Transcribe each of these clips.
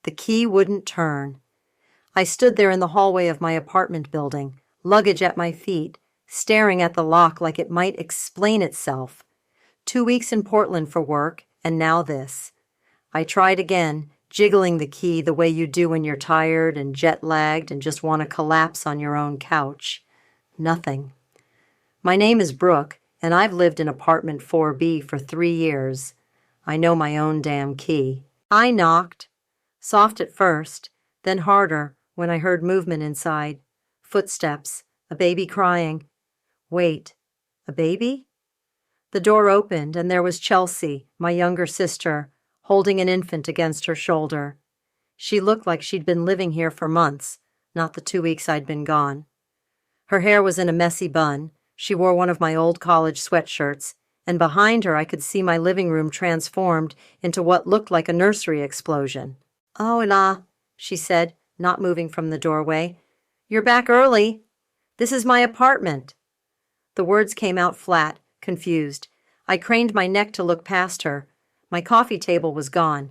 The key wouldn't turn. I stood there in the hallway of my apartment building, luggage at my feet, staring at the lock like it might explain itself. 2 weeks in Portland for work, and now this. I tried again, jiggling the key the way you do when you're tired and jet-lagged and just want to collapse on your own couch. Nothing. My name is Brooke, and I've lived in apartment 4B for 3 years. I know my own damn key. I knocked. Soft at first, then harder when I heard movement inside. Footsteps, a baby crying. Wait, a baby? The door opened, and there was Chelsea, my younger sister, holding an infant against her shoulder. She looked like she'd been living here for months, not the 2 weeks I'd been gone. Her hair was in a messy bun. She wore one of my old college sweatshirts, and behind her I could see my living room transformed into what looked like a nursery explosion. "Hola," she said, not moving from the doorway. "You're back early. This is my apartment." The words came out flat, confused. I craned my neck to look past her. My coffee table was gone.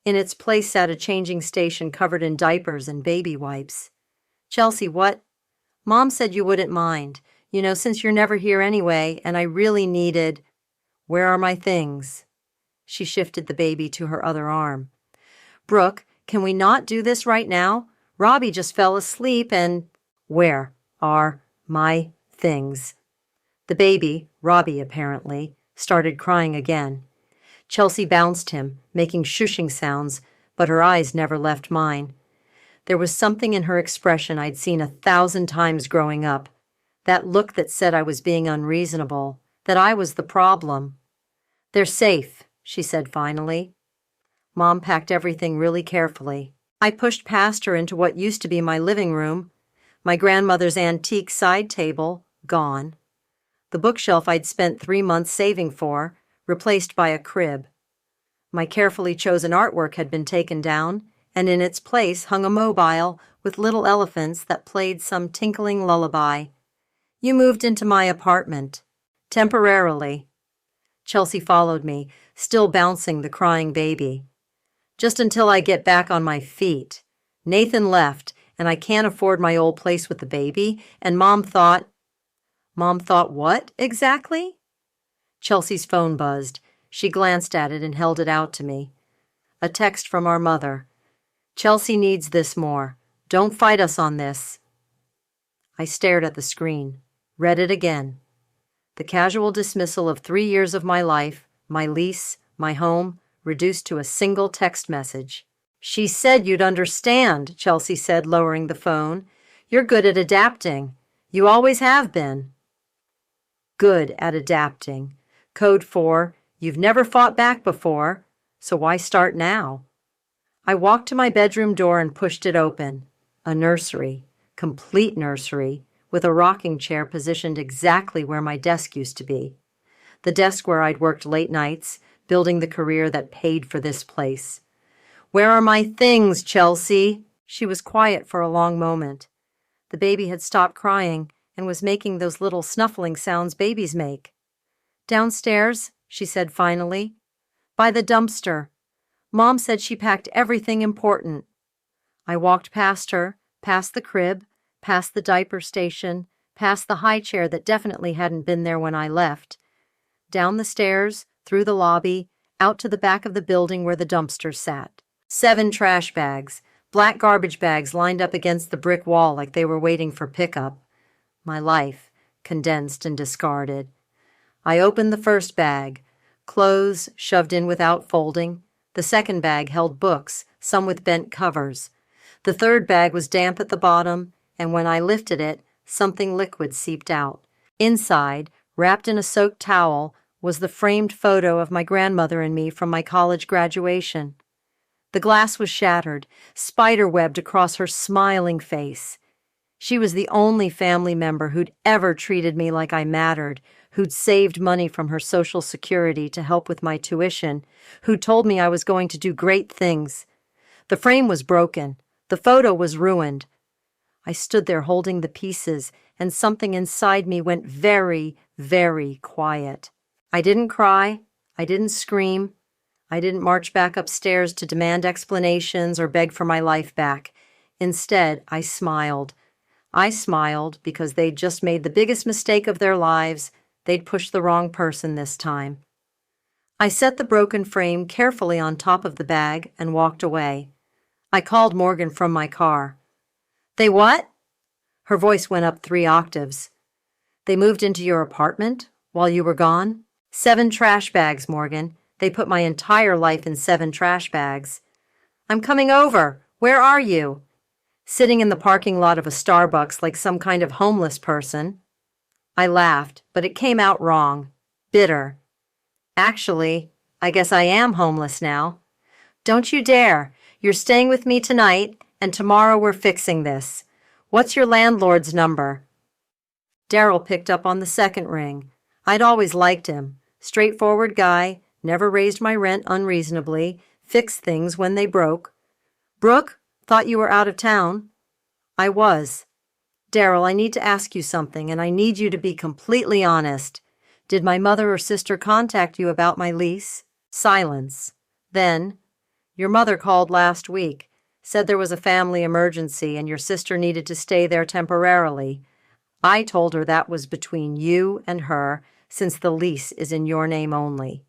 In its place sat a changing station covered in diapers and baby wipes. "Chelsea, what?" "Mom said you wouldn't mind. Since you're never here anyway, and I really needed—" "Where are my things?" She shifted the baby to her other arm. "Brooke, can we not do this right now? Robbie just fell asleep and—" "Where are my things?" The baby, Robbie apparently, started crying again. Chelsea bounced him, making shushing sounds, but her eyes never left mine. There was something in her expression I'd seen 1,000 times growing up. That look that said I was being unreasonable, that I was the problem. "They're safe," she said finally. Mom packed everything really carefully. I pushed past her into what used to be my living room. My grandmother's antique side table, gone. The bookshelf I'd spent 3 months saving for, replaced by a crib. My carefully chosen artwork had been taken down, and in its place hung a mobile with little elephants that played some tinkling lullaby. "You moved into my apartment. Temporarily." Chelsea followed me, still bouncing the crying baby. "Just until I get back on my feet. Nathan left, and I can't afford my old place with the baby, and Mom thought—" "Mom thought what, exactly?" Chelsea's phone buzzed. She glanced at it and held it out to me. A text from our mother. "Chelsea needs this more. Don't fight us on this." I stared at the screen, read it again. The casual dismissal of 3 years of my life, my lease, my home, reduced to a single text message. "She said you'd understand," Chelsea said, lowering the phone. "You're good at adapting. You always have been." Good at adapting. Code for, you've never fought back before, so why start now? I walked to my bedroom door and pushed it open. A nursery, complete nursery, with a rocking chair positioned exactly where my desk used to be. The desk where I'd worked late nights, building the career that paid for this place. "Where are my things, Chelsea?" She was quiet for a long moment. The baby had stopped crying and was making those little snuffling sounds babies make. "Downstairs," she said finally. "By the dumpster. Mom said she packed everything important." I walked past her, past the crib, past the diaper station, past the high chair that definitely hadn't been there when I left, down the stairs, through the lobby, out to the back of the building where the dumpster sat. 7 trash bags, black garbage bags lined up against the brick wall like they were waiting for pickup. My life, condensed and discarded. I opened the first bag, clothes shoved in without folding. The second bag held books, some with bent covers. The third bag was damp at the bottom, and when I lifted it, something liquid seeped out. Inside, wrapped in a soaked towel, was the framed photo of my grandmother and me from my college graduation. The glass was shattered, spider-webbed across her smiling face. She was the only family member who'd ever treated me like I mattered, who'd saved money from her Social Security to help with my tuition, who'd told me I was going to do great things. The frame was broken. The photo was ruined. I stood there holding the pieces, and something inside me went very, very quiet. I didn't cry. I didn't scream. I didn't march back upstairs to demand explanations or beg for my life back. Instead, I smiled. I smiled because they'd just made the biggest mistake of their lives. They'd pushed the wrong person this time. I set the broken frame carefully on top of the bag and walked away. I called Morgan from my car. They what? Her voice went up 3 octaves. They moved into your apartment while you were gone? 7 trash bags, Morgan. They put my entire life in 7 trash bags. I'm coming over. Where are you? Sitting in the parking lot of a Starbucks like some kind of homeless person. I laughed, but it came out wrong. Bitter. Actually, I guess I am homeless now. Don't you dare. You're staying with me tonight, and tomorrow we're fixing this. What's your landlord's number? Daryl picked up on the second ring. I'd always liked him. Straightforward guy, never raised my rent unreasonably, fixed things when they broke. Brooke, thought you were out of town. I was. Daryl, I need to ask you something, and I need you to be completely honest. Did my mother or sister contact you about my lease? Silence. Then, your mother called last week, said there was a family emergency and your sister needed to stay there temporarily. I told her that was between you and her, since the lease is in your name only.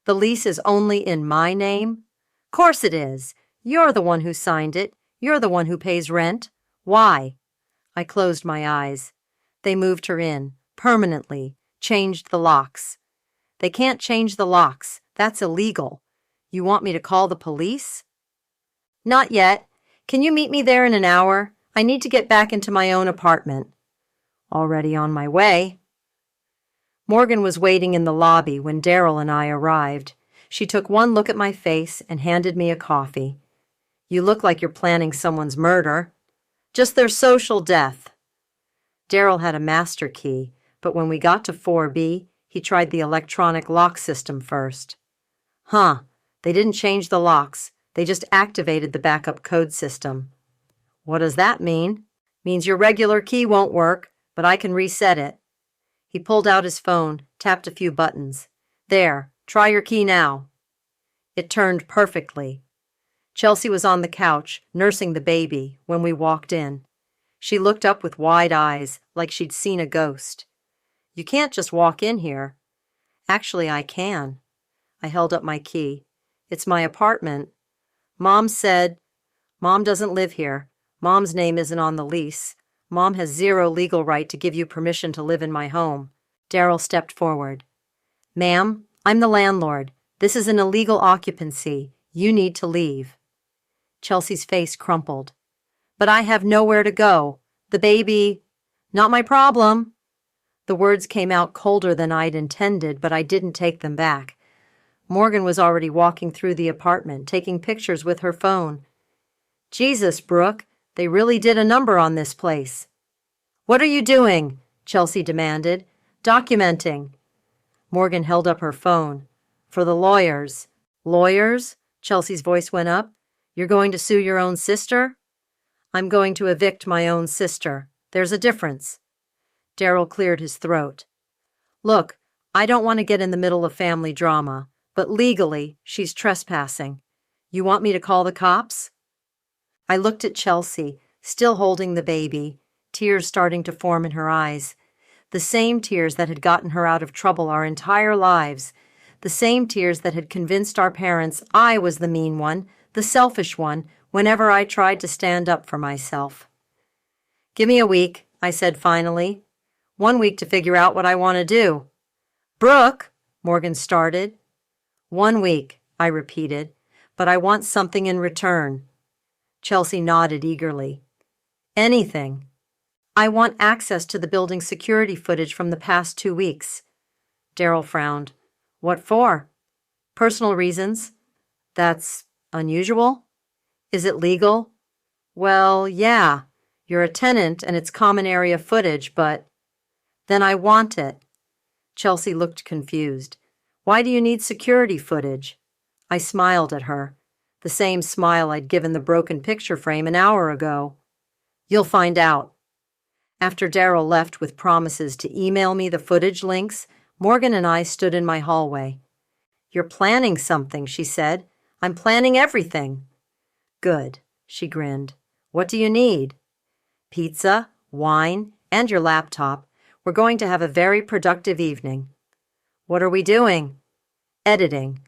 The lease is only in my name? Course it is. You're the one who signed it. You're the one who pays rent. Why? I closed my eyes. They moved her in, permanently, changed the locks. They can't change the locks. That's illegal. You want me to call the police? Not yet. Can you meet me there in an hour? I need to get back into my own apartment. Already on my way. Morgan was waiting in the lobby when Daryl and I arrived. She took one look at my face and handed me a coffee. You look like you're planning someone's murder. Just their social death. Daryl had a master key, but when we got to 4B, he tried the electronic lock system first. Huh, they didn't change the locks. They just activated the backup code system. What does that mean? Means your regular key won't work, but I can reset it. He pulled out his phone, tapped a few buttons. There, try your key now. It turned perfectly. Chelsea was on the couch, nursing the baby, when we walked in. She looked up with wide eyes, like she'd seen a ghost. You can't just walk in here. Actually, I can. I held up my key. It's my apartment. Mom said, Mom doesn't live here. Mom's name isn't on the lease. Mom has zero legal right to give you permission to live in my home. Daryl stepped forward. Ma'am, I'm the landlord. This is an illegal occupancy. You need to leave. Chelsea's face crumpled. But I have nowhere to go. The baby... Not my problem. The words came out colder than I'd intended, but I didn't take them back. Morgan was already walking through the apartment, taking pictures with her phone. Jesus, Brooke, they really did a number on this place. What are you doing? Chelsea demanded. Documenting. Morgan held up her phone. For the lawyers. Lawyers? Chelsea's voice went up. You're going to sue your own sister? I'm going to evict my own sister. There's a difference. Daryl cleared his throat. Look, I don't want to get in the middle of family drama, but legally, she's trespassing. You want me to call the cops? I looked at Chelsea, still holding the baby, tears starting to form in her eyes. The same tears that had gotten her out of trouble our entire lives. The same tears that had convinced our parents I was the mean one, the selfish one, whenever I tried to stand up for myself. Give me a week, I said finally. 1 week to figure out what I want to do. Brooke, Morgan started. 1 week, I repeated, but I want something in return. Chelsea nodded eagerly. Anything. I want access to the building security footage from the past 2 weeks. Daryl frowned. What for? Personal reasons. That's unusual? Is it legal? Well, yeah. You're a tenant and it's common area footage, but... Then I want it. Chelsea looked confused. Why do you need security footage? I smiled at her. The same smile I'd given the broken picture frame an hour ago. You'll find out. After Daryl left with promises to email me the footage links, Morgan and I stood in my hallway. You're planning something, she said. I'm planning everything. Good, she grinned. What do you need? Pizza, wine, and your laptop. We're going to have a very productive evening. What are we doing? Editing.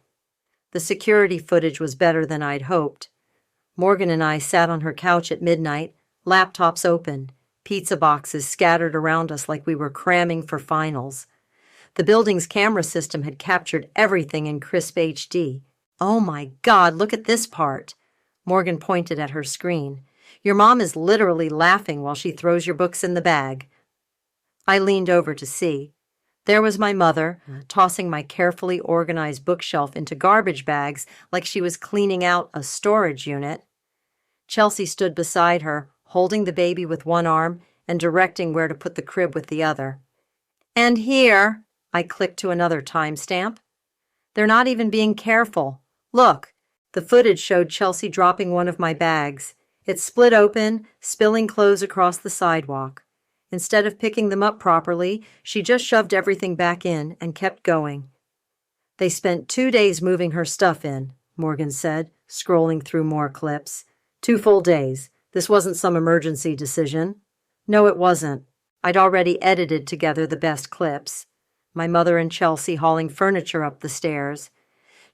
The security footage was better than I'd hoped. Morgan and I sat on her couch at midnight, laptops open, pizza boxes scattered around us like we were cramming for finals. The building's camera system had captured everything in crisp HD. Oh my God, look at this part. Morgan pointed at her screen. Your mom is literally laughing while she throws your books in the bag. I leaned over to see. There was my mother, tossing my carefully organized bookshelf into garbage bags like she was cleaning out a storage unit. Chelsea stood beside her, holding the baby with one arm and directing where to put the crib with the other. And here, I clicked to another timestamp. They're not even being careful. Look, the footage showed Chelsea dropping one of my bags. It split open, spilling clothes across the sidewalk. Instead of picking them up properly, she just shoved everything back in and kept going. They spent 2 days moving her stuff in, Morgan said, scrolling through more clips. 2 full days. This wasn't some emergency decision. No, it wasn't. I'd already edited together the best clips. My mother and Chelsea hauling furniture up the stairs.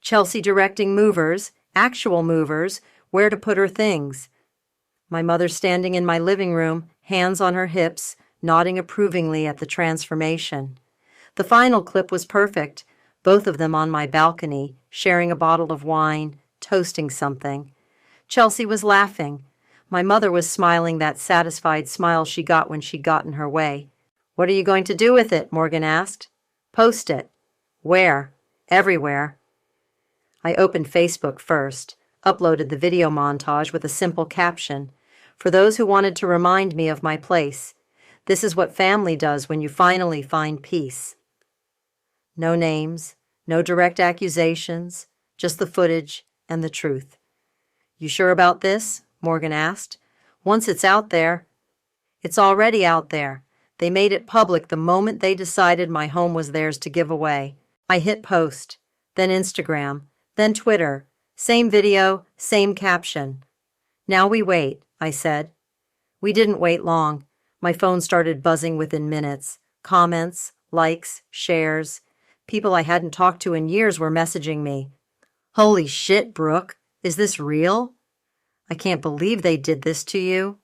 Chelsea directing movers, actual movers, where to put her things. My mother standing in my living room, hands on her hips, nodding approvingly at the transformation. The final clip was perfect, both of them on my balcony, sharing a bottle of wine, toasting something. Chelsea was laughing. My mother was smiling that satisfied smile she got when she'd gotten her way. What are you going to do with it? Morgan asked. Post it. Where? Everywhere. I opened Facebook first, uploaded the video montage with a simple caption. For those who wanted to remind me of my place. This is what family does when you finally find peace. No names, no direct accusations, just the footage and the truth. You sure about this? Morgan asked. Once it's out there. It's already out there. They made it public the moment they decided my home was theirs to give away. I hit post, then Instagram, then Twitter. Same video, same caption. Now we wait, I said. We didn't wait long. My phone started buzzing within minutes. Comments, likes, shares. People I hadn't talked to in years were messaging me. Holy shit, Brooke. Is this real? I can't believe they did this to you.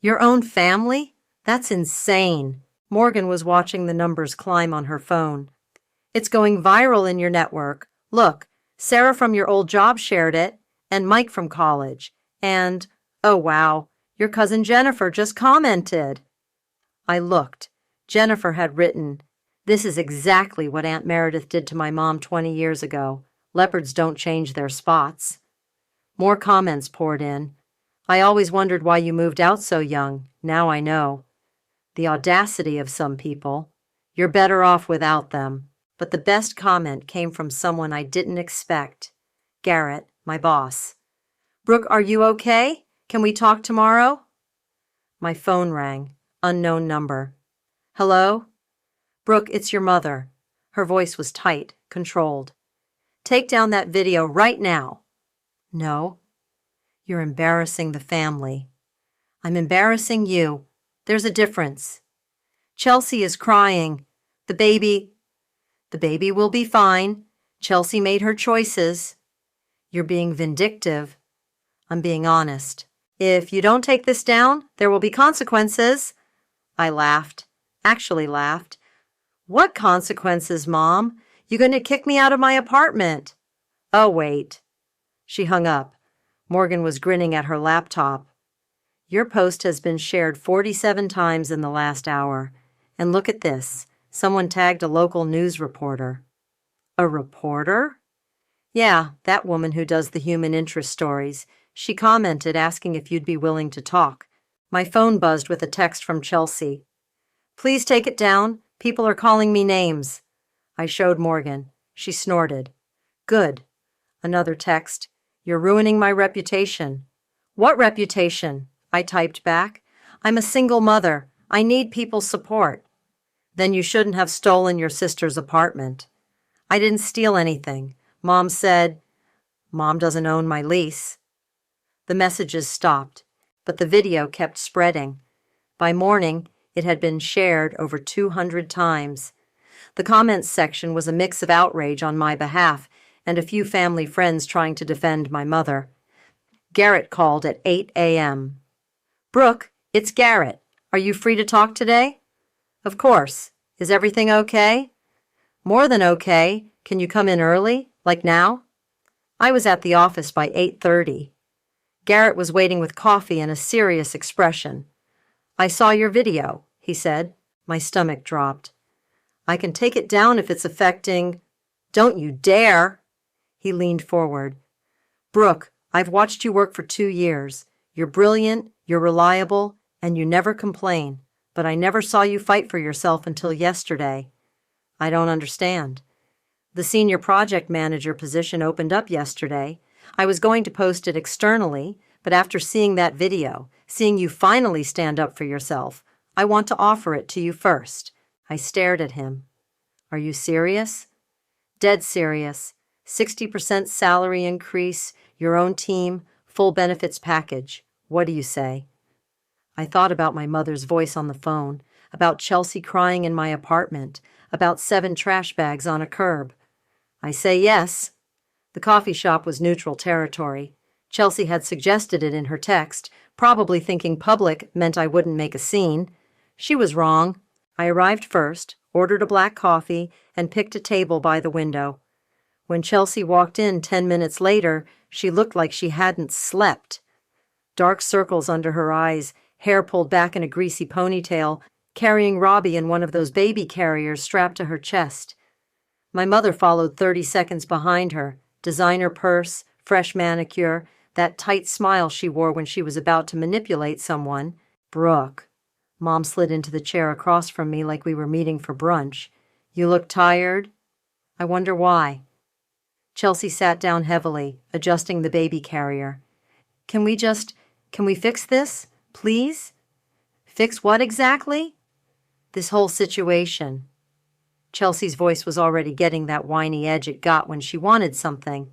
Your own family? That's insane. Morgan was watching the numbers climb on her phone. It's going viral in your network. Look, Sarah from your old job shared it, and Mike from college. And, oh wow, your cousin Jennifer just commented. I looked. Jennifer had written, "This is exactly what Aunt Meredith did to my mom 20 years ago. Leopards don't change their spots." More comments poured in. I always wondered why you moved out so young. Now I know. The audacity of some people. You're better off without them. But the best comment came from someone I didn't expect. Garrett, my boss. Brooke, are you okay? Can we talk tomorrow? My phone rang. Unknown number. Hello? Brooke, it's your mother. Her voice was tight, controlled. Take down that video right now. No. You're embarrassing the family. I'm embarrassing you. There's a difference. Chelsea is crying. The baby will be fine. Chelsea made her choices. You're being vindictive. I'm being honest. If you don't take this down, there will be consequences. I laughed. Actually laughed. What consequences, Mom? You going to kick me out of my apartment? Oh, wait. She hung up. Morgan was grinning at her laptop. Your post has been shared 47 times in the last hour. And look at this. Someone tagged a local news reporter. A reporter? Yeah, that woman who does the human interest stories. She commented asking if you'd be willing to talk. My phone buzzed with a text from Chelsea. Please take it down. People are calling me names. I showed Morgan. She snorted. Good. Another text. You're ruining my reputation. What reputation? I typed back. I'm a single mother. I need people's support. Then you shouldn't have stolen your sister's apartment. I didn't steal anything. Mom said, Mom doesn't own my lease. The messages stopped, but the video kept spreading. By morning, it had been shared over 200 times. The comments section was a mix of outrage on my behalf and a few family friends trying to defend my mother. Garrett called at 8 a.m. Brooke, it's Garrett. Are you free to talk today? Of course. Is everything okay? More than okay. Can you come in early, like now? I was at the office by 8:30. Garrett was waiting with coffee and a serious expression. I saw your video, he said. My stomach dropped. I can take it down if it's affecting... Don't you dare! He leaned forward. Brooke, I've watched you work for 2 years. You're brilliant, you're reliable, and you never complain. But I never saw you fight for yourself until yesterday. I don't understand. The senior project manager position opened up yesterday. I was going to post it externally, but after seeing that video, seeing you finally stand up for yourself, I want to offer it to you first. I stared at him. Are you serious? Dead serious. 60% salary increase, your own team, full benefits package. What do you say? I thought about my mother's voice on the phone, about Chelsea crying in my apartment, about 7 trash bags on a curb. I say yes. The coffee shop was neutral territory. Chelsea had suggested it in her text, probably thinking public meant I wouldn't make a scene. She was wrong. I arrived first, ordered a black coffee, and picked a table by the window. When Chelsea walked in 10 minutes later, she looked like she hadn't slept. Dark circles under her eyes, hair pulled back in a greasy ponytail, carrying Robbie in one of those baby carriers strapped to her chest. My mother followed 30 seconds behind her, designer purse, fresh manicure, that tight smile she wore when she was about to manipulate someone. Brooke. Mom slid into the chair across from me like we were meeting for brunch. You look tired? I wonder why. Chelsea sat down heavily, adjusting the baby carrier. Can we fix this, please? Fix what exactly? This whole situation. Chelsea's voice was already getting that whiny edge it got when she wanted something.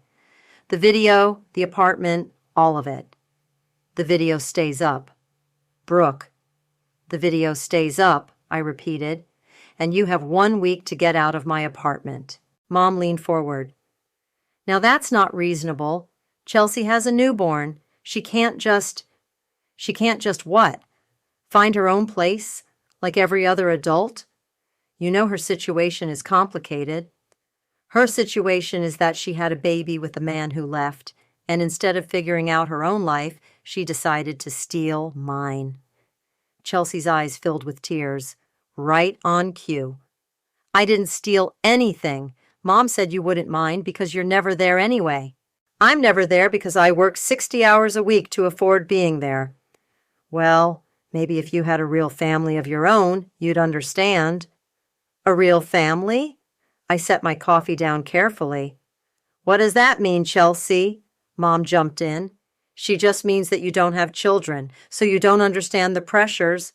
The video, the apartment, all of it. The video stays up. Brooke. The video stays up, I repeated, and you have 1 week to get out of my apartment. Mom leaned forward. Now that's not reasonable. Chelsea has a newborn. She can't just what? Find her own place, like every other adult? You know her situation is complicated. Her situation is that she had a baby with a man who left, and instead of figuring out her own life, she decided to steal mine. Chelsea's eyes filled with tears. Right on cue. I didn't steal anything. Mom said you wouldn't mind because you're never there anyway. I'm never there because I work 60 hours a week to afford being there. Well, maybe if you had a real family of your own, you'd understand. A real family? I set my coffee down carefully. What does that mean, Chelsea? Mom jumped in. She just means that you don't have children, so you don't understand the pressures.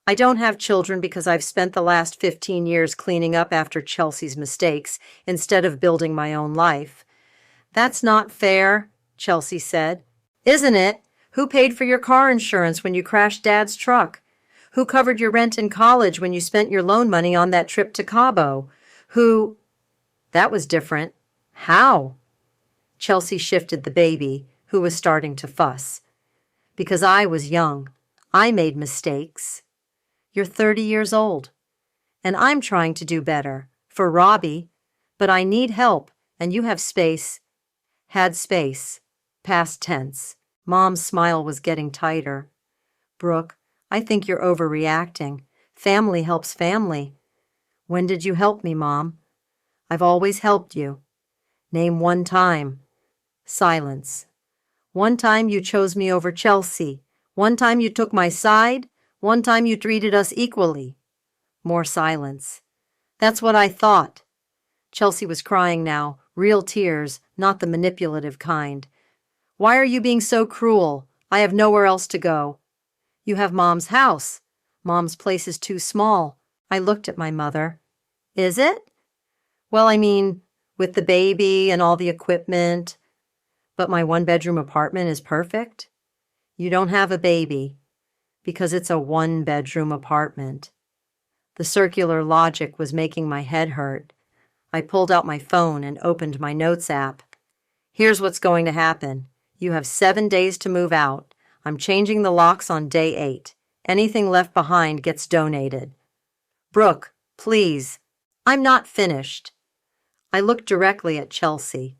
I don't have children because I've spent the last 15 years cleaning up after Chelsea's mistakes instead of building my own life. That's not fair, Chelsea said. Isn't it? Who paid for your car insurance when you crashed Dad's truck? Who covered your rent in college when you spent your loan money on that trip to Cabo? Who... That was different. How? Chelsea shifted the baby, who was starting to fuss. Because I was young. I made mistakes. You're 30 years old. And I'm trying to do better. For Robbie. But I need help, and you have space. Had space. Past tense. Mom's smile was getting tighter. Brooke, I think you're overreacting. Family helps family. When did you help me, Mom? I've always helped you. Name one time. Silence. One time you chose me over Chelsea. One time you took my side. One time you treated us equally. More silence. That's what I thought. Chelsea was crying now, real tears, not the manipulative kind. Why are you being so cruel? I have nowhere else to go. You have Mom's house. Mom's place is too small. I looked at my mother. Is it? Well, I mean, with the baby and all the equipment. But my one-bedroom apartment is perfect? You don't have a baby because it's a one-bedroom apartment. The circular logic was making my head hurt. I pulled out my phone and opened my notes app. Here's what's going to happen. You have 7 days to move out. I'm changing the locks on day 8. Anything left behind gets donated. Brooke, please. I'm not finished. I looked directly at Chelsea.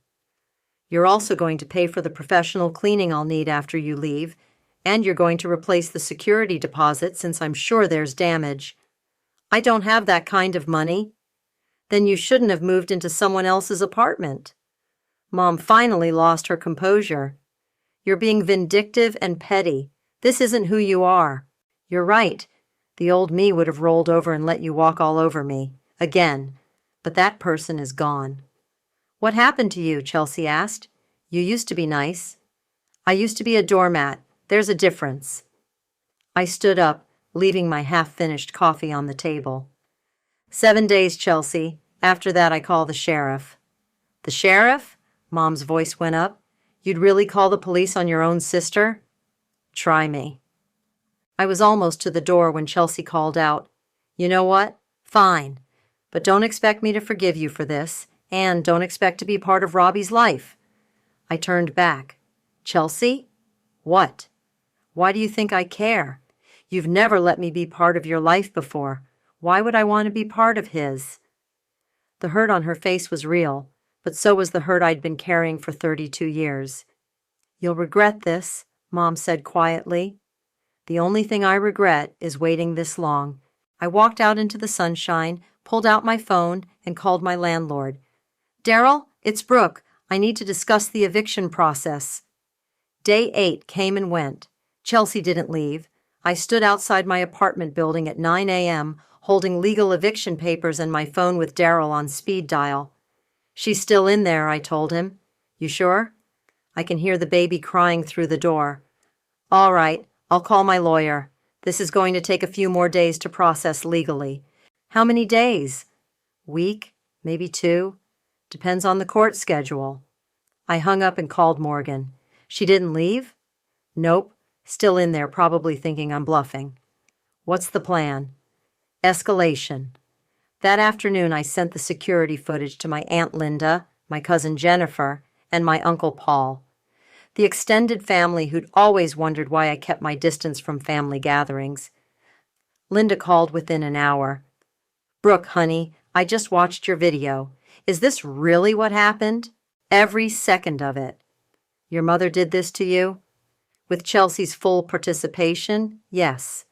You're also going to pay for the professional cleaning I'll need after you leave, and you're going to replace the security deposit since I'm sure there's damage. I don't have that kind of money. Then you shouldn't have moved into someone else's apartment. Mom finally lost her composure. You're being vindictive and petty. This isn't who you are. You're right. The old me would have rolled over and let you walk all over me. Again. But that person is gone. What happened to you? Chelsea asked. You used to be nice. I used to be a doormat. There's a difference. I stood up, leaving my half-finished coffee on the table. 7 days, Chelsea. After that, I call the sheriff. The sheriff? Mom's voice went up. You'd really call the police on your own sister? Try me. I was almost to the door when Chelsea called out, You know what? Fine. But don't expect me to forgive you for this, and don't expect to be part of Robbie's life. I turned back. Chelsea? What? Why do you think I care? You've never let me be part of your life before. Why would I want to be part of his? The hurt on her face was real, but so was the hurt I'd been carrying for 32 years. You'll regret this, Mom said quietly. The only thing I regret is waiting this long. I walked out into the sunshine, pulled out my phone, and called my landlord. Daryl, it's Brooke. I need to discuss the eviction process. Day 8 came and went. Chelsea didn't leave. I stood outside my apartment building at 9 a.m., holding legal eviction papers and my phone with Daryl on speed dial. She's still in there, I told him. You sure? I can hear the baby crying through the door. All right, I'll call my lawyer. This is going to take a few more days to process legally. How many days? Week, maybe 2. Depends on the court schedule. I hung up and called Morgan. She didn't leave? Nope, still in there, probably thinking I'm bluffing. What's the plan? Escalation. That afternoon, I sent the security footage to my Aunt Linda, my cousin Jennifer, and my Uncle Paul. The extended family who'd always wondered why I kept my distance from family gatherings. Linda called within an hour. Brooke, honey, I just watched your video. Is this really what happened? Every second of it. Your mother did this to you? With Chelsea's full participation, yes.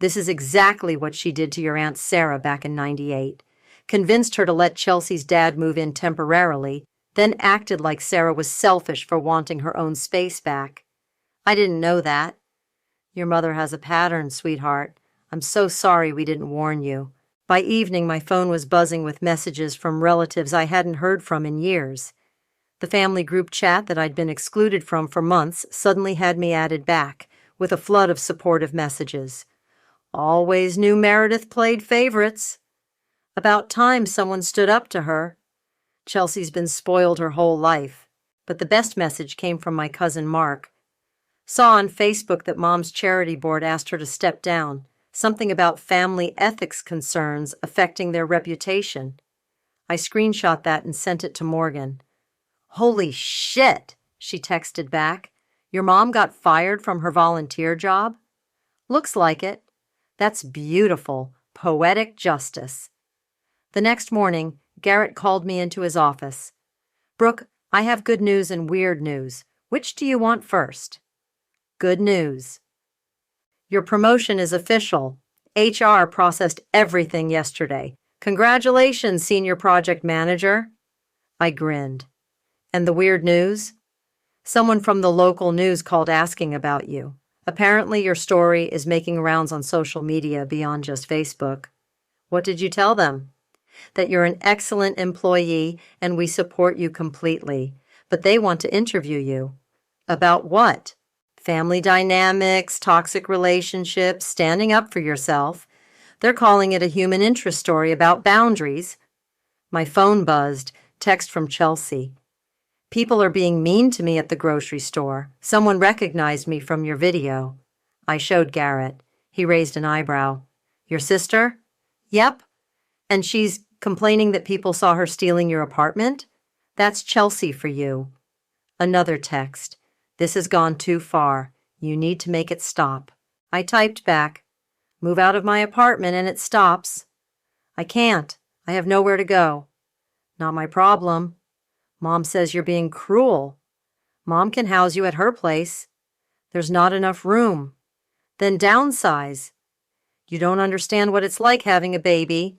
This is exactly what she did to your Aunt Sarah back in '98. Convinced her to let Chelsea's dad move in temporarily, then acted like Sarah was selfish for wanting her own space back. I didn't know that. Your mother has a pattern, sweetheart. I'm so sorry we didn't warn you. By evening, my phone was buzzing with messages from relatives I hadn't heard from in years. The family group chat that I'd been excluded from for months suddenly had me added back, with a flood of supportive messages. Always knew Meredith played favorites. About time someone stood up to her. Chelsea's been spoiled her whole life. But the best message came from my cousin Mark. Saw on Facebook that Mom's charity board asked her to step down. Something about family ethics concerns affecting their reputation. I screenshot that and sent it to Morgan. Holy shit, she texted back. Your mom got fired from her volunteer job? Looks like it. That's beautiful, poetic justice. The next morning, Garrett called me into his office. Brooke, I have good news and weird news. Which do you want first? Good news. Your promotion is official. HR processed everything yesterday. Congratulations, Senior Project Manager. I grinned. And the weird news? Someone from the local news called asking about you. Apparently your story is making rounds on social media beyond just Facebook. What did you tell them? That you're an excellent employee and we support you completely, but they want to interview you. About what? Family dynamics, toxic relationships, standing up for yourself. They're calling it a human interest story about boundaries. My phone buzzed. Text from Chelsea. People are being mean to me at the grocery store. Someone recognized me from your video. I showed Garrett. He raised an eyebrow. Your sister? Yep. And she's complaining that people saw her stealing your apartment? That's Chelsea for you. Another text. This has gone too far. You need to make it stop. I typed back. Move out of my apartment and it stops. I can't. I have nowhere to go. Not my problem. Mom says you're being cruel. Mom can house you at her place. There's not enough room. Then downsize. You don't understand what it's like having a baby.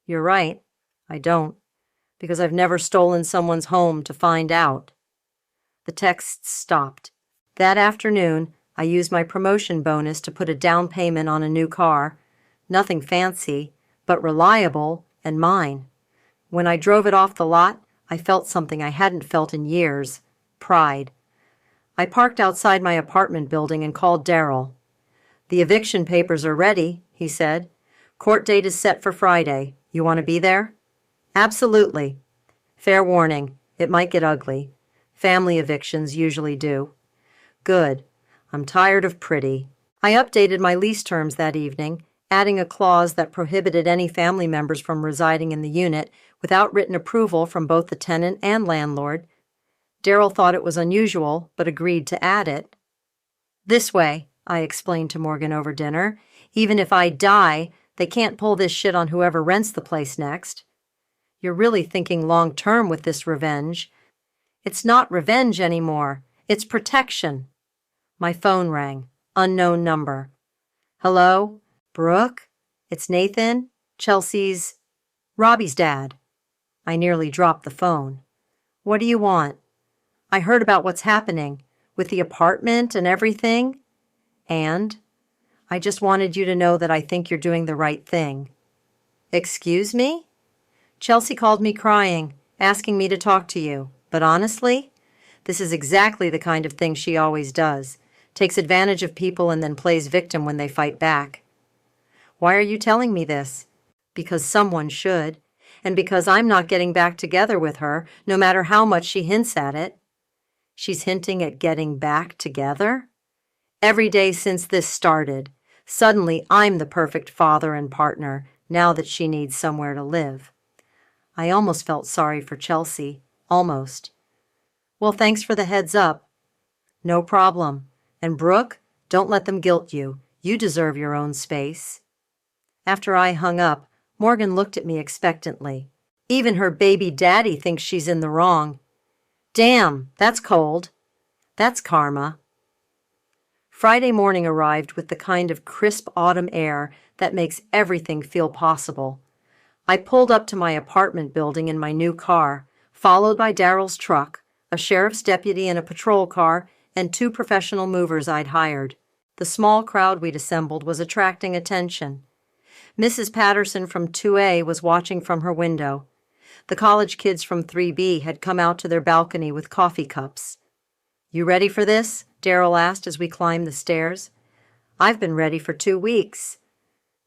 You're right. I don't. Because I've never stolen someone's home to find out. The texts stopped. That afternoon, I used my promotion bonus to put a down payment on a new car. Nothing fancy, but reliable and mine. When I drove it off the lot, I felt something I hadn't felt in years. Pride. I parked outside my apartment building and called Daryl. The eviction papers are ready, he said. Court date is set for Friday. You want to be there? Absolutely. Fair warning, it might get ugly. Family evictions usually do. Good. I'm tired of pretty. I updated my lease terms that evening, adding a clause that prohibited any family members from residing in the unit without written approval from both the tenant and landlord. Daryl thought it was unusual, but agreed to add it. This way, I explained to Morgan over dinner, even if I die, they can't pull this shit on whoever rents the place next. You're really thinking long-term with this revenge. It's not revenge anymore. It's protection. My phone rang. Unknown number. Hello? Brooke? It's Nathan? Chelsea's... Robbie's dad. I nearly dropped the phone. What do you want? I heard about what's happening with the apartment and everything. And I just wanted you to know that I think you're doing the right thing. Excuse me? Chelsea called me crying, asking me to talk to you. But honestly, this is exactly the kind of thing she always does. Takes advantage of people and then plays victim when they fight back. Why are you telling me this? Because someone should, and because I'm not getting back together with her, no matter how much she hints at it. She's hinting at getting back together? Every day since this started, suddenly I'm the perfect father and partner, now that she needs somewhere to live. I almost felt sorry for Chelsea. Almost. Well, thanks for the heads up. No problem. And Brooke, don't let them guilt you. You deserve your own space. After I hung up, Morgan looked at me expectantly. Even her baby daddy thinks she's in the wrong. Damn, that's cold. That's karma. Friday morning arrived with the kind of crisp autumn air that makes everything feel possible. I pulled up to my apartment building in my new car, followed by Daryl's truck, a sheriff's deputy in a patrol car, and 2 professional movers I'd hired. The small crowd we'd assembled was attracting attention. Mrs. Patterson from 2A was watching from her window. The college kids from 3B had come out to their balcony with coffee cups. You ready for this? Daryl asked as we climbed the stairs. I've been ready for 2 weeks.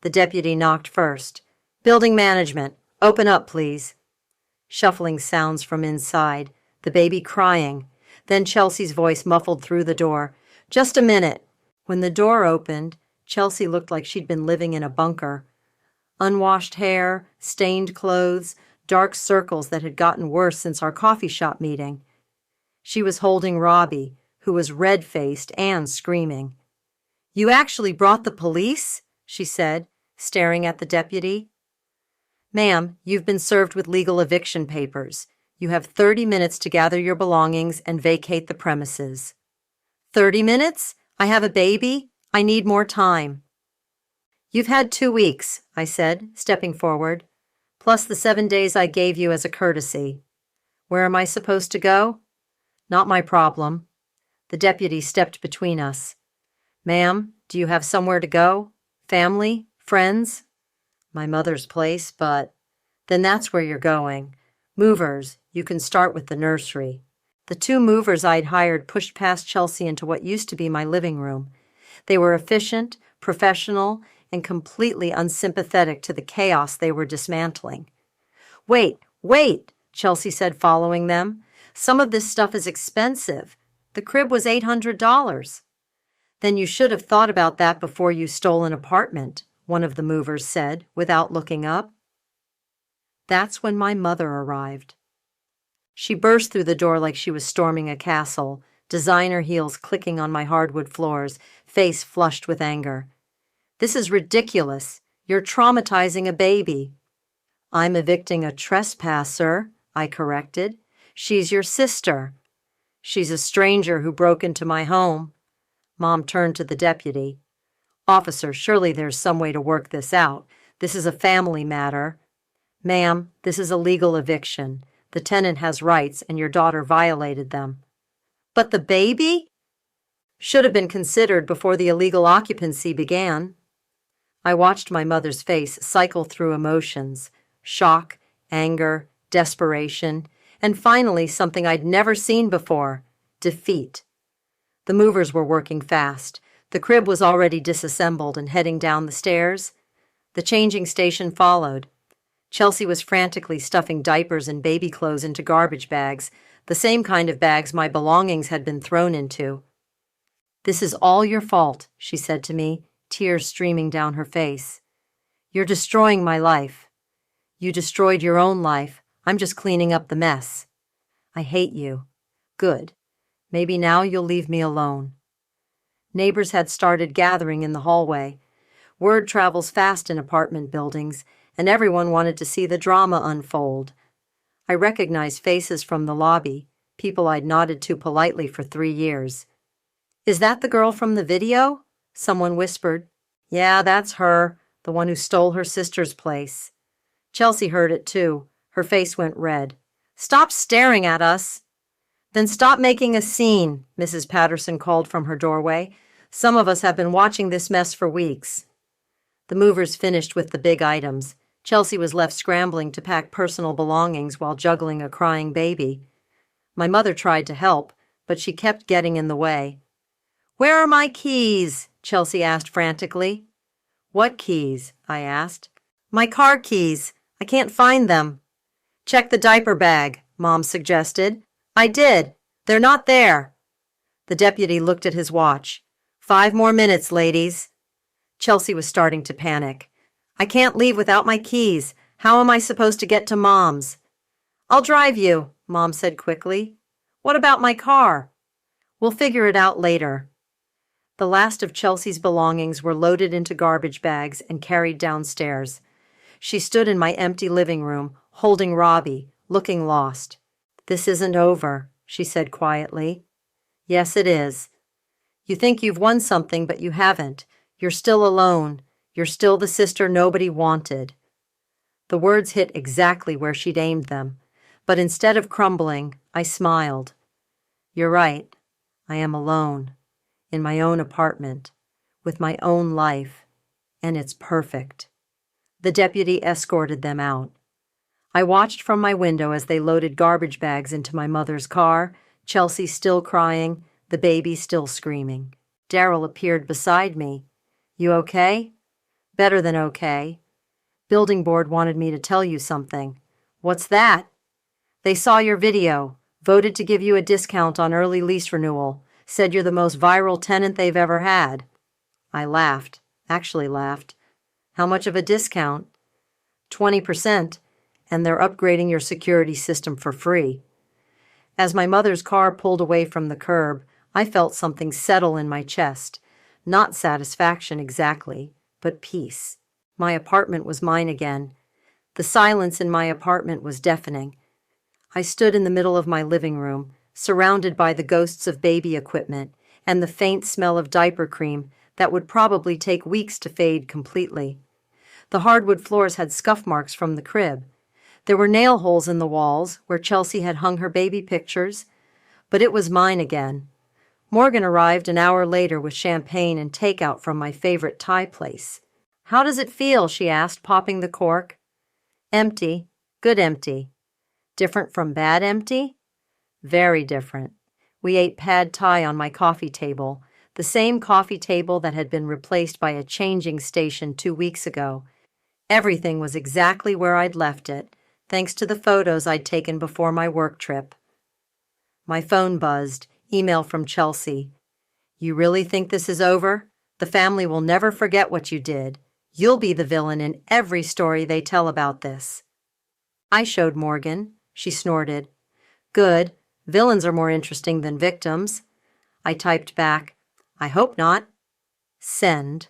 The deputy knocked first. Building management, open up, please. Shuffling sounds from inside, the baby crying. Then Chelsea's voice muffled through the door. Just a minute. When the door opened, Chelsea looked like she'd been living in a bunker. Unwashed hair, stained clothes, dark circles that had gotten worse since our coffee shop meeting. She was holding Robbie, who was red-faced and screaming. You actually brought the police? She said, staring at the deputy. Ma'am, you've been served with legal eviction papers. You have 30 minutes to gather your belongings and vacate the premises. 30 minutes? I have a baby. I need more time. You've had 2 weeks, I said, stepping forward, plus the 7 days I gave you as a courtesy. Where am I supposed to go? Not my problem. The deputy stepped between us. Ma'am, do you have somewhere to go? Family? Friends? My mother's place, but... Then that's where you're going. Movers, you can start with the nursery. The 2 movers I'd hired pushed past Chelsea into what used to be my living room. They were efficient, professional, and completely unsympathetic to the chaos they were dismantling. Wait! Chelsea said, following them. Some of this stuff is expensive. The crib was $800. Then you should have thought about that before you stole an apartment, one of the movers said, without looking up. That's when my mother arrived. She burst through the door like she was storming a castle, designer heels clicking on my hardwood floors, face flushed with anger. This is ridiculous. You're traumatizing a baby. I'm evicting a trespasser, I corrected. She's your sister. She's a stranger who broke into my home. Mom turned to the deputy. Officer, surely there's some way to work this out. This is a family matter. Ma'am, this is a legal eviction. The tenant has rights, and your daughter violated them. But the baby? Should have been considered before the illegal occupancy began. I watched my mother's face cycle through emotions, shock, anger, desperation, and finally something I'd never seen before, defeat. The movers were working fast. The crib was already disassembled and heading down the stairs. The changing station followed. Chelsea was frantically stuffing diapers and baby clothes into garbage bags, the same kind of bags my belongings had been thrown into. This is all your fault, she said to me, tears streaming down her face. You're destroying my life. You destroyed your own life. I'm just cleaning up the mess. I hate you. Good. Maybe now you'll leave me alone. Neighbors had started gathering in the hallway. Word travels fast in apartment buildings, and everyone wanted to see the drama unfold. I recognized faces from the lobby, people I'd nodded to politely for 3 years. Is that the girl from the video? Someone whispered. Yeah, that's her, the one who stole her sister's place. Chelsea heard it too. Her face went red. Stop staring at us. Then stop making a scene, Mrs. Patterson called from her doorway. Some of us have been watching this mess for weeks. The movers finished with the big items. Chelsea was left scrambling to pack personal belongings while juggling a crying baby. My mother tried to help, but she kept getting in the way. Where are my keys? Chelsea asked frantically. What keys? I asked. My car keys. I can't find them. Check the diaper bag, Mom suggested. I did. They're not there. The deputy looked at his watch. 5 more minutes, ladies. Chelsea was starting to panic. I can't leave without my keys. How am I supposed to get to Mom's? I'll drive you, Mom said quickly. What about my car? We'll figure it out later. The last of Chelsea's belongings were loaded into garbage bags and carried downstairs. She stood in my empty living room, holding Robbie, looking lost. This isn't over, she said quietly. Yes, it is. You think you've won something, but you haven't. You're still alone. You're still the sister nobody wanted. The words hit exactly where she'd aimed them, but instead of crumbling, I smiled. You're right. I am alone, in my own apartment, with my own life, and it's perfect. The deputy escorted them out. I watched from my window as they loaded garbage bags into my mother's car, Chelsea still crying, the baby still screaming. Daryl appeared beside me. You okay? Better than okay. Building board wanted me to tell you something. What's that? They saw your video, voted to give you a discount on early lease renewal, said you're the most viral tenant they've ever had. I laughed, actually laughed. How much of a discount? 20%, and they're upgrading your security system for free. As my mother's car pulled away from the curb, I felt something settle in my chest. Not satisfaction exactly, but peace. My apartment was mine again. The silence in my apartment was deafening. I stood in the middle of my living room, surrounded by the ghosts of baby equipment and the faint smell of diaper cream that would probably take weeks to fade completely. The hardwood floors had scuff marks from the crib. There were nail holes in the walls where Chelsea had hung her baby pictures, but it was mine again. Morgan arrived an hour later with champagne and takeout from my favorite Thai place. How does it feel? She asked, popping the cork. Empty. Good empty. Different from bad empty? Very different. We ate pad thai on my coffee table, the same coffee table that had been replaced by a changing station 2 weeks ago. Everything was exactly where I'd left it. thanks to the photos I'd taken before my work trip. My phone buzzed, email from Chelsea. You really think this is over? The family will never forget what you did. You'll be the villain in every story they tell about this. I showed Morgan. She snorted. Good. Villains are more interesting than victims. I typed back, I hope not. Send.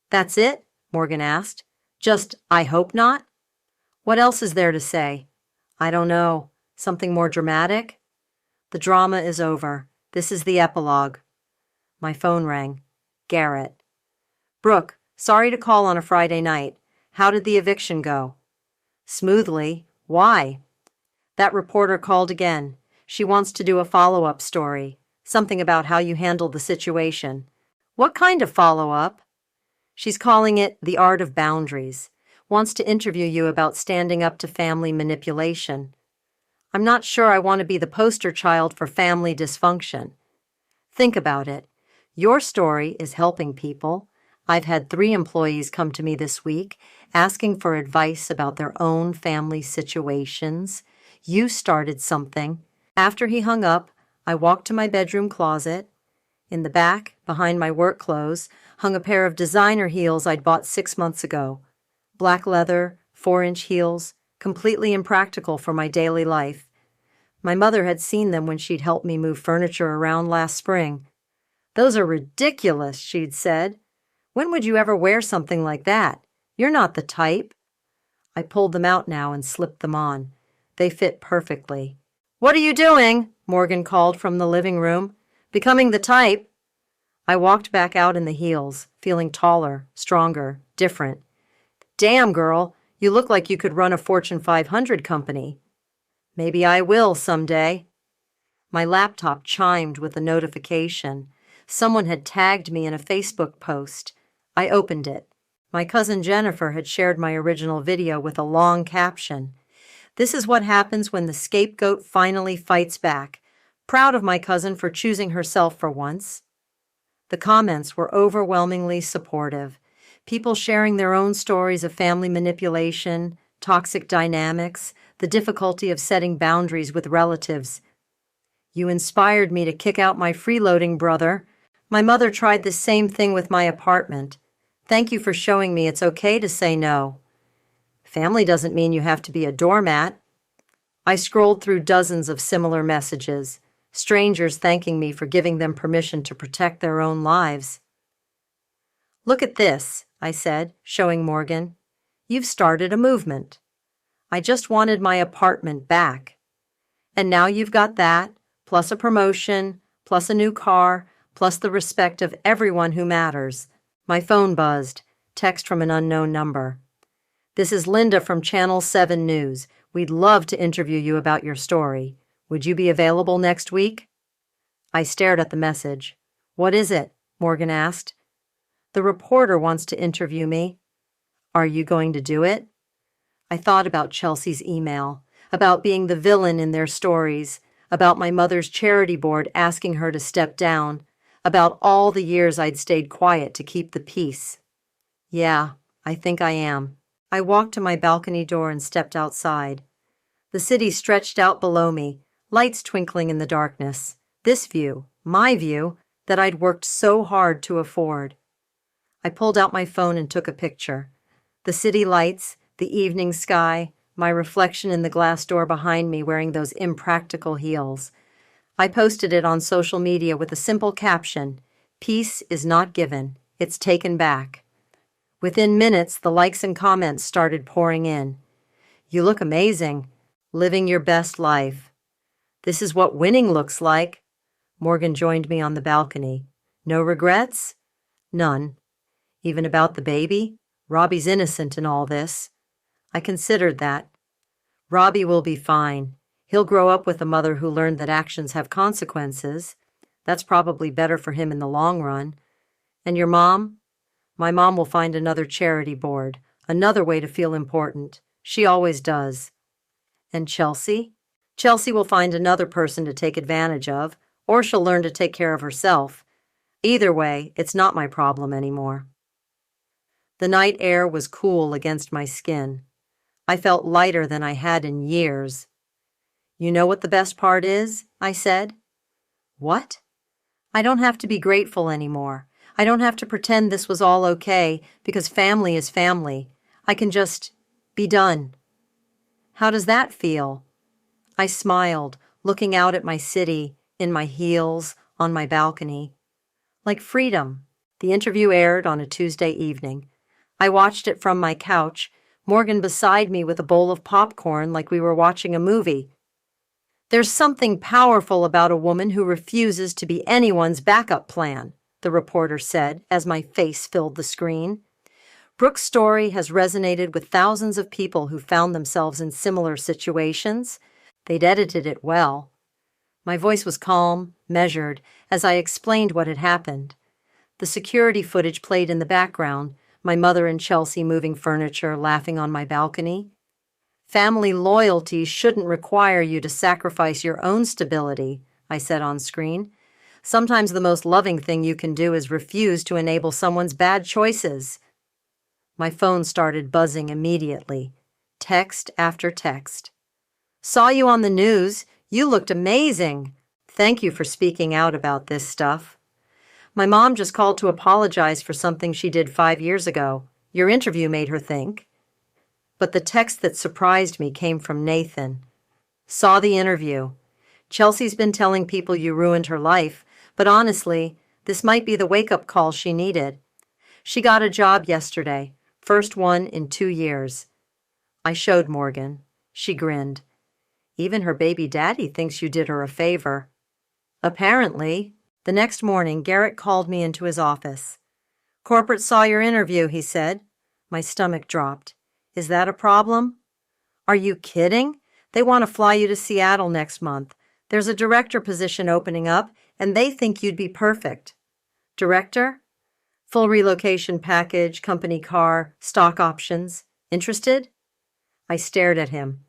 That's it? Morgan asked. Just, I hope not? What else is there to say? I don't know. Something more dramatic? The drama is over. This is the epilogue. My phone rang. Garrett. Brooke, sorry to call on a Friday night. How did the eviction go? Smoothly. Why? That reporter called again. She wants to do a follow-up story. Something about how you handled the situation. What kind of follow-up? She's calling it The Art of Boundaries. Wants to interview you about standing up to family manipulation. I'm not sure I want to be the poster child for family dysfunction. Think about it. Your story is helping people. I've had 3 employees come to me this week asking for advice about their own family situations. You started something. After he hung up, I walked to my bedroom closet. In the back, behind my work clothes, hung a pair of designer heels I'd bought 6 months ago. Black leather, 4-inch heels, completely impractical for my daily life. My mother had seen them when she'd helped me move furniture around last spring. Those are ridiculous, she'd said. When would you ever wear something like that? You're not the type. I pulled them out now and slipped them on. They fit perfectly. What are you doing? Morgan called from the living room. Becoming the type. I walked back out in the heels, feeling taller, stronger, different. Damn, girl, you look like you could run a Fortune 500 company. Maybe I will someday. My laptop chimed with a notification. Someone had tagged me in a Facebook post. I opened it. My cousin Jennifer had shared my original video with a long caption. This is what happens when the scapegoat finally fights back. Proud of my cousin for choosing herself for once. The comments were overwhelmingly supportive. People sharing their own stories of family manipulation, toxic dynamics, the difficulty of setting boundaries with relatives. You inspired me to kick out my freeloading brother. My mother tried the same thing with my apartment. Thank you for showing me it's okay to say no. Family doesn't mean you have to be a doormat. I scrolled through dozens of similar messages, strangers thanking me for giving them permission to protect their own lives. Look at this, I said, showing Morgan. You've started a movement. I just wanted my apartment back. And now you've got that, plus a promotion, plus a new car, plus the respect of everyone who matters. My phone buzzed. Text from an unknown number. This is Linda from Channel 7 News. We'd love to interview you about your story. Would you be available next week? I stared at the message. What is it? Morgan asked. The reporter wants to interview me. Are you going to do it? I thought about Chelsea's email, about being the villain in their stories, about my mother's charity board asking her to step down, about all the years I'd stayed quiet to keep the peace. Yeah, I think I am. I walked to my balcony door and stepped outside. The city stretched out below me, lights twinkling in the darkness. This view, my view, that I'd worked so hard to afford. I pulled out my phone and took a picture. The city lights, the evening sky, my reflection in the glass door behind me wearing those impractical heels. I posted it on social media with a simple caption, "Peace is not given, it's taken back." Within minutes, the likes and comments started pouring in. You look amazing. Living your best life. This is what winning looks like. Morgan joined me on the balcony. No regrets? None. Even about the baby? Robbie's innocent in all this. I considered that. Robbie will be fine. He'll grow up with a mother who learned that actions have consequences. That's probably better for him in the long run. And your mom? My mom will find another charity board, another way to feel important. She always does. And Chelsea? Chelsea will find another person to take advantage of, or she'll learn to take care of herself. Either way, it's not my problem anymore. The night air was cool against my skin. I felt lighter than I had in years. "You know what the best part is?" I said. "What?" "I don't have to be grateful anymore. I don't have to pretend this was all okay, because family is family. I can just be done." "How does that feel?" I smiled, looking out at my city, in my heels, on my balcony. "Like freedom." The interview aired on a Tuesday evening. I watched it from my couch, Morgan beside me with a bowl of popcorn like we were watching a movie. "There's something powerful about a woman who refuses to be anyone's backup plan," the reporter said as my face filled the screen. "Brooke's story has resonated with thousands of people who found themselves in similar situations. They'd edited it well." My voice was calm, measured, as I explained what had happened. The security footage played in the background, my mother and Chelsea moving furniture, laughing on my balcony. "Family loyalty shouldn't require you to sacrifice your own stability," I said on screen. "Sometimes the most loving thing you can do is refuse to enable someone's bad choices." My phone started buzzing immediately. Text after text. "Saw you on the news. You looked amazing. Thank you for speaking out about this stuff. My mom just called to apologize for something she did 5 years ago. Your interview made her think." But the text that surprised me came from Nathan. "Saw the interview. Chelsea's been telling people you ruined her life, but honestly, this might be the wake-up call she needed. She got a job yesterday, first one in 2 years. I showed Morgan. She grinned. "Even her baby daddy thinks you did her a favor." Apparently. The next morning, Garrett called me into his office. "Corporate saw your interview," he said. My stomach dropped. "Is that a problem?" "Are you kidding? They want to fly you to Seattle next month. There's a director position opening up, and they think you'd be perfect." "Director?" "Full relocation package, company car, stock options. Interested?" I stared at him.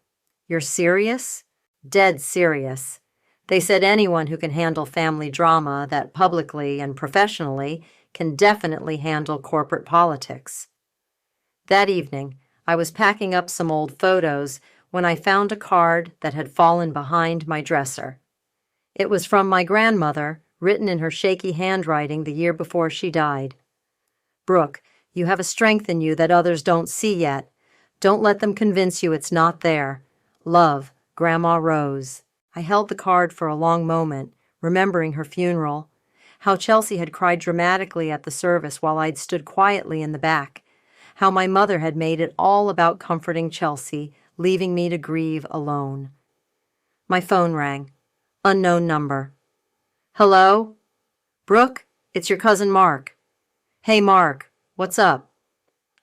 "You're serious?" "Dead serious. They said anyone who can handle family drama that publicly and professionally can definitely handle corporate politics." That evening, I was packing up some old photos when I found a card that had fallen behind my dresser. It was from my grandmother, written in her shaky handwriting the year before she died. "Brooke, you have a strength in you that others don't see yet. Don't let them convince you it's not there. Love, Grandma Rose." I held the card for a long moment, remembering her funeral, how Chelsea had cried dramatically at the service while I'd stood quietly in the back, how my mother had made it all about comforting Chelsea, leaving me to grieve alone. My phone rang. Unknown number. "Hello? Brooke, it's your cousin Mark." "Hey, Mark, what's up?"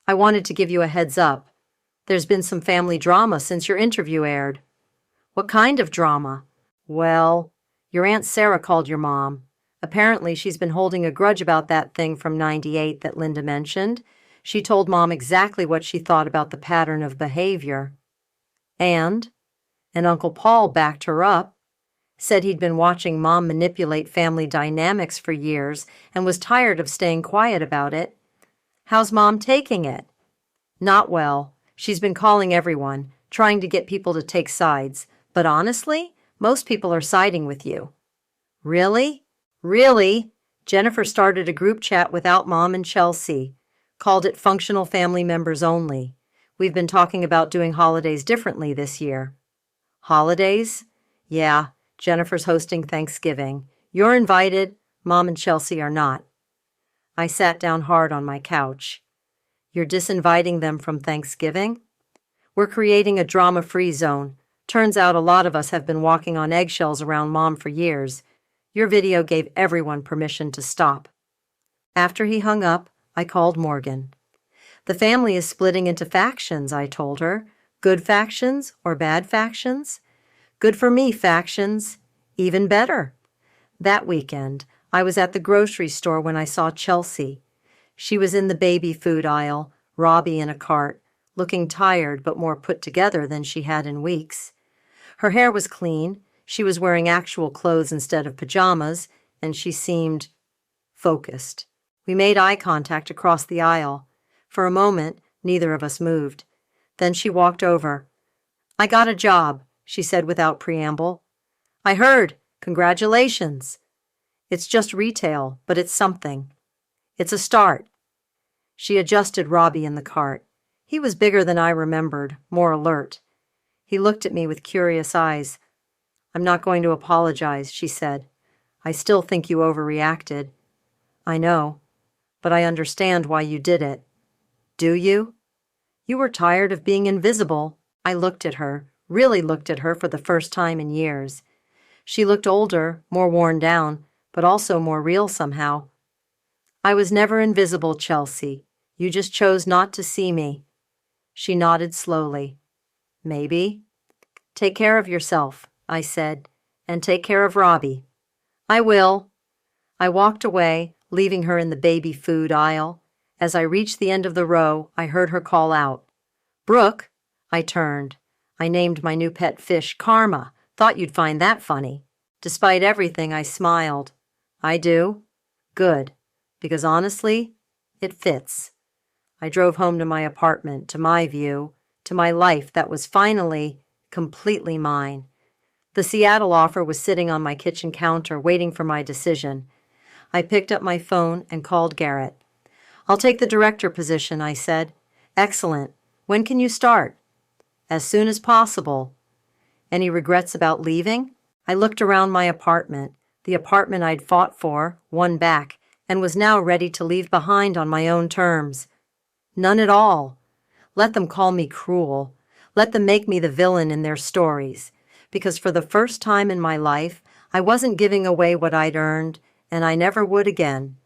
"I wanted to give you a heads up. There's been some family drama since your interview aired." "What kind of drama?" "Well, your Aunt Sarah called your mom. Apparently she's been holding a grudge about that thing from '98 that Linda mentioned. She told Mom exactly what she thought about the pattern of behavior." And Uncle Paul backed her up, said he'd been watching Mom manipulate family dynamics for years and was tired of staying quiet about it. "How's Mom taking it?" "Not well. She's been calling everyone, trying to get people to take sides. But honestly, most people are siding with you." "Really?" "Really?" Jennifer started a group chat without Mom and Chelsea. Called it Functional Family Members Only. We've been talking about doing holidays differently this year." "Holidays?" "Yeah, Jennifer's hosting Thanksgiving. You're invited. Mom and Chelsea are not." I sat down hard on my couch. "You're disinviting them from Thanksgiving?" "We're creating a drama-free zone. Turns out a lot of us have been walking on eggshells around Mom for years. Your video gave everyone permission to stop." After he hung up, I called Morgan. "The family is splitting into factions," I told her. "Good factions or bad factions?" "Good for me factions. Even better." That weekend, I was at the grocery store when I saw Chelsea. She was in the baby food aisle, Robbie in a cart, looking tired but more put together than she had in weeks. Her hair was clean, she was wearing actual clothes instead of pajamas, and she seemed focused. We made eye contact across the aisle. For a moment, neither of us moved. Then she walked over. "I got a job," she said without preamble. "I heard. Congratulations." "It's just retail, but it's something. It's a start." She adjusted Robbie in the cart. He was bigger than I remembered, more alert. He looked at me with curious eyes. "I'm not going to apologize," she said. "I still think you overreacted." "I know, but I understand why you did it." "Do you?" "You were tired of being invisible." I looked at her, really looked at her for the first time in years. She looked older, more worn down, but also more real somehow. "I was never invisible, Chelsea. You just chose not to see me." She nodded slowly. "Maybe." "Take care of yourself," I said, "and take care of Robbie." "I will." I walked away, leaving her in the baby food aisle. As I reached the end of the row, I heard her call out, "Brooke." I turned. I named my new pet fish Karma. Thought you'd find that funny. Despite everything, I smiled. "I do?" "Good. Because honestly, it fits." I drove home to my apartment, to my view, to my life that was finally, completely mine. The Seattle offer was sitting on my kitchen counter, waiting for my decision. I picked up my phone and called Garrett. "I'll take the director position," I said. "Excellent. When can you start?" "As soon as possible." "Any regrets about leaving?" I looked around my apartment, the apartment I'd fought for, won back, and was now ready to leave behind on my own terms. None at all. Let them call me cruel. Let them make me the villain in their stories. Because for the first time in my life, I wasn't giving away what I'd earned, and I never would again.